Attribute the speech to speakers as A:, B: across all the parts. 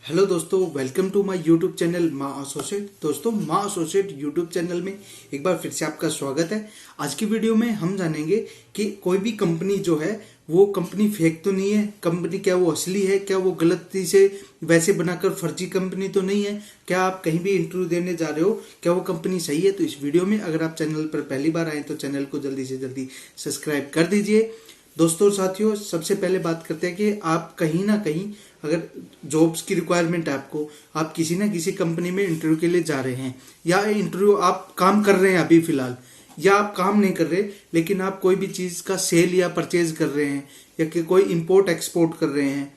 A: Hello दोस्तों, welcome to my YouTube channel Maa associate. दोस्तों, Maa associate YouTube channel में एक बार फिर से आपका स्वागत है। आज की वीडियो में हम जानेंगे कि कोई भी कंपनी जो है वो कंपनी फेक तो नहीं है, कंपनी क्या वो असली है, क्या वो गलती से वैसे बनाकर फर्जी कंपनी तो नहीं है, क्या आप कहीं भी इंटरव्यू देने जा रहे हो क्या वो कंपनी सही है। तो इस वीडियो में अगर आप चैनल पर पहली बार आए तो चैनल को जल्दी से जल्दी सब्सक्राइब कर दीजिए। दोस्तों और साथियों, सबसे पहले बात करते हैं कि आप कहीं ना कहीं अगर जॉब्स की रिक्वायरमेंट है आपको, आप किसी ना किसी कंपनी में इंटरव्यू के लिए जा रहे हैं या इंटरव्यू आप काम कर रहे हैं अभी फिलहाल, या आप काम नहीं कर रहे लेकिन आप कोई भी चीज़ का सेल या परचेज कर रहे हैं या कि कोई इंपोर्ट एक्सपोर्ट कर रहे हैं,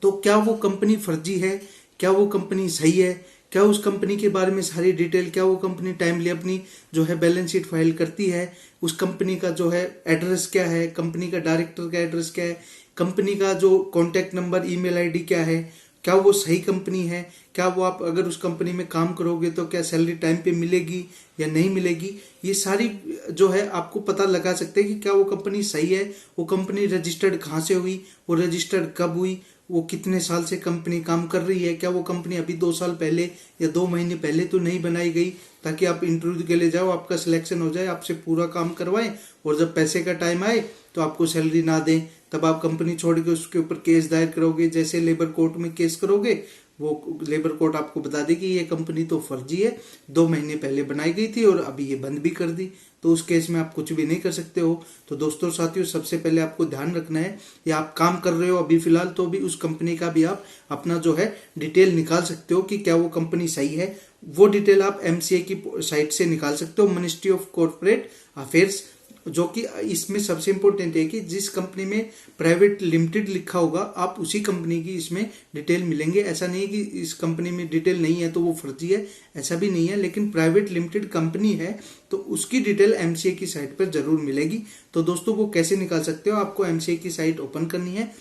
A: तो क्या वो कंपनी फर्जी है, क्या वो कंपनी सही है, क्या उस कंपनी के बारे में सारी डिटेल, क्या वो कंपनी टाइमली अपनी जो है बैलेंस शीट फाइल करती है, उस कंपनी का जो है एड्रेस क्या है, कंपनी का डायरेक्टर का एड्रेस क्या है, कंपनी का जो कॉन्टैक्ट नंबर ईमेल आईडी क्या है, क्या वो सही कंपनी है, क्या वो आप अगर उस कंपनी में काम करोगे तो क्या सैलरी टाइम पे मिलेगी या नहीं मिलेगी, ये सारी जो है आपको पता लगा सकते हैं कि क्या वो कंपनी सही है, वो कंपनी रजिस्टर्ड कहाँ से हुई, वो रजिस्टर्ड कब हुई, वो कितने साल से कंपनी काम कर रही है, क्या वो कंपनी अभी 2 साल पहले या 2 महीने पहले तो नहीं बनाई गई ताकि आप इंटरव्यू के लिए जाओ, आपका सिलेक्शन हो जाए, आपसे पूरा काम करवाएं और जब पैसे का टाइम आए तो आपको सैलरी ना दें, तब आप कंपनी छोड़ के उसके ऊपर केस दायर करोगे। जैसे लेबर कोर्ट में केस करोगे, वो लेबर कोर्ट आपको बता देगी ये कंपनी तो फर्जी है, 2 महीने पहले बनाई गई थी और अभी ये बंद भी कर दी, तो उस केस में आप कुछ भी नहीं कर सकते हो। तो दोस्तों साथियों, सबसे पहले आपको ध्यान रखना है, या आप काम कर रहे हो अभी फिलहाल तो भी उस कंपनी का भी आप अपना जो है डिटेल निकाल सकते हो कि क्या वो कंपनी सही है। वो डिटेल आप एमसीए की साइट से निकाल सकते हो, मिनिस्ट्री ऑफ कॉर्पोरेट अफेयर्स, जो कि इसमें सबसे इंपॉर्टेंट है कि जिस कंपनी में प्राइवेट लिमिटेड लिखा होगा आप उसी कंपनी की इसमें डिटेल मिलेंगे। ऐसा नहीं है कि इस कंपनी में डिटेल नहीं है तो वो फर्जी है, ऐसा भी नहीं है, लेकिन प्राइवेट लिमिटेड कंपनी है तो उसकी डिटेल एमसीए की साइट पर जरूर मिलेगी। तो दोस्तों, वो कैसे निकाल सकते हो, आपको एमसीए की साइट ओपन करनी है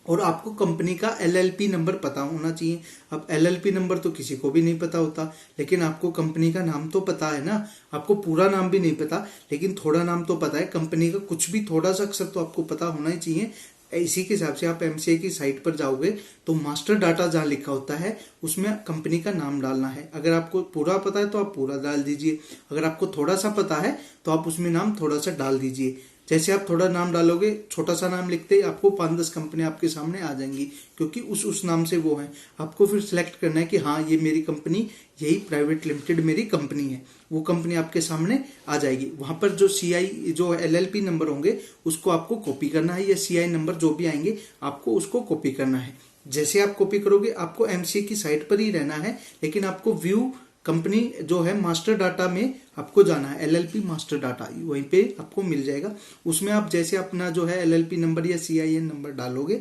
A: और आपको कंपनी का एलएलपी नंबर पता होना चाहिए। अब एलएलपी नंबर तो किसी को भी नहीं पता होता, लेकिन आपको कंपनी का नाम तो पता है ना, आपको पूरा नाम भी नहीं पता लेकिन थोड़ा नाम तो पता है कंपनी का, कुछ भी थोड़ा सा अक्षर तो आपको पता होना ही चाहिए। इसी के हिसाब से आप एमसीए की साइट पर जाओगे तो मास्टर डाटा जहाँ लिखा होता है उसमें कंपनी का नाम डालना है। अगर आपको पूरा पता है तो आप पूरा डाल दीजिए, अगर आपको थोड़ा सा पता है तो आप उसमें नाम थोड़ा सा डाल दीजिए। जैसे आप थोड़ा नाम डालोगे, छोटा सा नाम लिखते ही आपको 5-10 कंपनी आपके सामने आ जाएंगी, क्योंकि उस नाम से वो है। आपको फिर सिलेक्ट करना है कि हाँ ये मेरी कंपनी, यही प्राइवेट लिमिटेड मेरी कंपनी है, वो कंपनी आपके सामने आ जाएगी। वहां पर जो सीआई जो एलएलपी नंबर होंगे उसको आपको कॉपी करना है, या सीआई नंबर जो भी आएंगे आपको उसको कॉपी करना है। जैसे आप कॉपी करोगे, आपको एमसीए की साइट पर ही रहना है, लेकिन आपको व्यू कंपनी जो है मास्टर डाटा में आपको जाना है, एलएलपी मास्टर डाटा वहीं पे आपको मिल जाएगा। उसमें आप जैसे अपना जो है एलएलपी नंबर या सीआईएन नंबर डालोगे,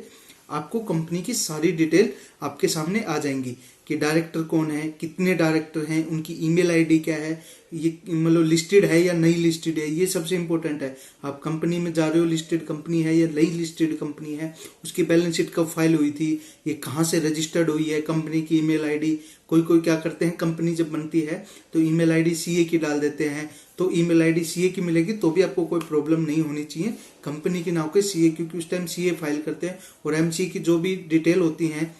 A: आपको कंपनी की सारी डिटेल आपके सामने आ जाएंगी कि डायरेक्टर कौन है, कितने डायरेक्टर हैं, उनकी ईमेल आईडी क्या है, ये मतलब लिस्टेड है या नहीं लिस्टेड है, ये सबसे इंपॉर्टेंट है। आप कंपनी में जा रहे हो, लिस्टेड कंपनी है या नहीं लिस्टेड कंपनी है, उसकी बैलेंस शीट कब फाइल हुई थी, ये कहाँ से रजिस्टर्ड हुई है, कंपनी की ईमेल आईडी। कोई क्या करते हैं, कंपनी जब बनती है तो ईमेल आईडी सीए की डाल देते हैं, तो ईमेल आईडी सीए की मिलेगी तो भी आपको कोई प्रॉब्लम नहीं होनी चाहिए, कंपनी के नाम के सीए, क्योंकि उस टाइम सीए फाइल करते हैं। और एमसी की जो भी डिटेल होती हैं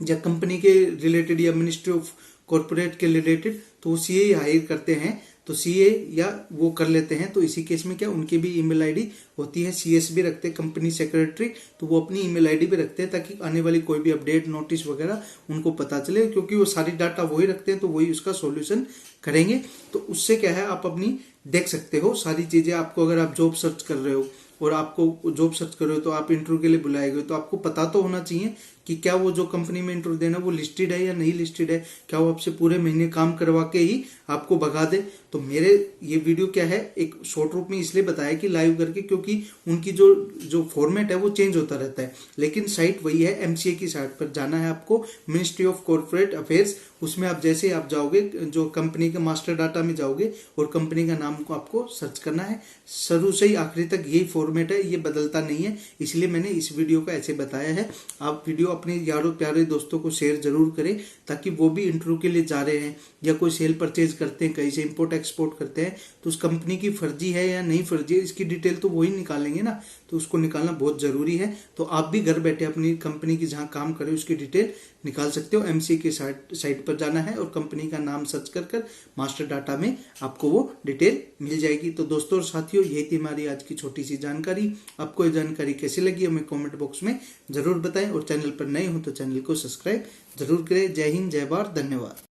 A: या कंपनी के रिलेटेड या मिनिस्ट्री ऑफ कॉर्पोरेट के रिलेटेड, तो वो सीए हायर करते हैं, तो सीए या वो कर लेते हैं। तो इसी केस में क्या, उनकी भी ईमेल आईडी होती है, सीएस भी रखते हैं कंपनी सेक्रेटरी, तो वो अपनी ईमेल आईडी भी रखते हैं ताकि आने वाली कोई भी अपडेट नोटिस वगैरह उनको पता चले, क्योंकि वो सारी डाटा वही रखते हैं तो वही उसका सॉल्यूशन करेंगे। तो उससे क्या है, आप अपनी देख सकते हो सारी चीजें। आपको अगर आप जॉब सर्च कर रहे हो और आपको जॉब सर्च कर रहे हो तो आप इंटरव्यू के लिए बुलाए गए, तो आपको पता तो होना चाहिए कि क्या वो जो कंपनी में इंटरव्यू देना वो लिस्टेड है या नहीं लिस्टेड है, क्या वो आपसे पूरे महीने काम करवा के ही आपको भगा दे। तो मेरे ये वीडियो क्या है, एक शॉर्ट रूप में इसलिए बताया कि लाइव करके, क्योंकि उनकी जो फॉर्मेट है वो चेंज होता रहता है, लेकिन साइट वही है। एमसीए की साइट पर जाना है आपको, मिनिस्ट्री ऑफ कॉर्पोरेट अफेयर्स, उसमें आप जैसे आप जाओगे जो कंपनी के मास्टर डाटा में जाओगे और कंपनी का नाम को आपको सर्च करना है। शुरू से ही आखिरी तक यही फॉर्मेट है, ये बदलता नहीं है, इसलिए मैंने इस वीडियो को ऐसे बताया है। आप वीडियो वीडियो अपने यारों प्यारे दोस्तों को शेयर जरूर करें, ताकि वो भी इंटरव्यू के लिए जा रहे हैं या कोई सेल परचेज करते हैं, कहीं से इंपोर्ट एक्सपोर्ट करते हैं, तो उस कंपनी की फर्जी है या नहीं फर्जी है इसकी डिटेल तो वही निकालेंगे ना, तो उसको निकालना बहुत जरूरी है। तो आप भी घर बैठे अपनी कंपनी की जहां काम करें उसकी डिटेल निकाल सकते हो। एमसी के साइट पर जाना है और कंपनी का नाम सर्च कर मास्टर डाटा में आपको वो डिटेल मिल जाएगी। तो दोस्तों और साथियों, यही थी हमारी आज की छोटी सी जानकारी। आपको ये जानकारी कैसी लगी हमें कमेंट बॉक्स में जरूर बताएं, और चैनल पर नए हो तो चैनल को सब्सक्राइब जरूर करें। जय हिंद, जय भारत, धन्यवाद।